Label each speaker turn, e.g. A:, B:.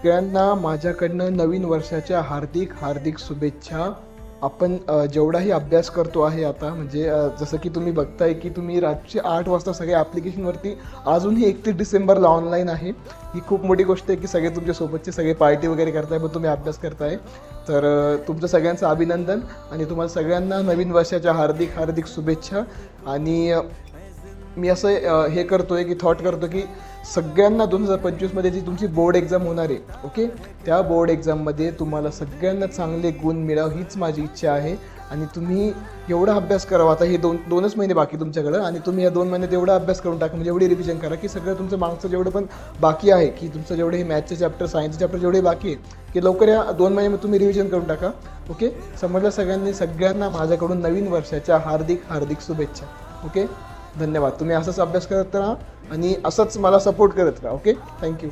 A: सगळ्यांना माझ्याकडनं नवीन वर्षाच्या हार्दिक हार्दिक शुभेच्छा. आपण जेवढाही अभ्यास करतो आहे आता, म्हणजे जसं की तुम्ही बघताय की तुम्ही रात्री 8 वाजता सगळ्या ॲप्लिकेशनवरती अजूनही 31 डिसेंबरला ऑनलाईन आहे. ही खूप मोठी गोष्ट आहे की सगळे तुमच्यासोबतचे सगळे पार्टी वगैरे करताय, पण तुम्ही अभ्यास करताय. तर तुमचं सगळ्यांचं अभिनंदन आणि तुम्हाला सगळ्यांना नवीन वर्षाच्या हार्दिक हार्दिक शुभेच्छा. आणि मी असं हे करतो आहे की थॉट करतो की सगळ्यांना 2025मध्ये जी तुमची बोर्ड एक्झाम होणार आहे, ओके, त्या बोर्ड एक्झाममध्ये तुम्हाला सगळ्यांना चांगले गुण मिळावं हीच माझी इच्छा आहे. आणि तुम्ही एवढा अभ्यास करावा. आता हे दोनच महिने बाकी तुमच्याकडं, आणि तुम्ही या 2 महिन्यात एवढा अभ्यास करून टाका, म्हणजे एवढी रिव्हिजन करा की सगळं तुमचं मागचं जेवढं पण बाकी आहे, की तुमचं जेवढे हे मॅथ्सचे चॅप्टर, सायन्सचे चॅप्टर जेवढे बाकी आहे, की लवकर या 2 महिन्यामध्ये तुम्ही रिव्हिजन करून टाका. ओके, समजलं सगळ्यांनी. सगळ्यांना माझ्याकडून नवीन वर्षाच्या हार्दिक हार्दिक शुभेच्छा. ओके, धन्यवाद. तुम्ही असंच अभ्यास करत राहा आणि असंच मला सपोर्ट करत राहा. Okay, thank you.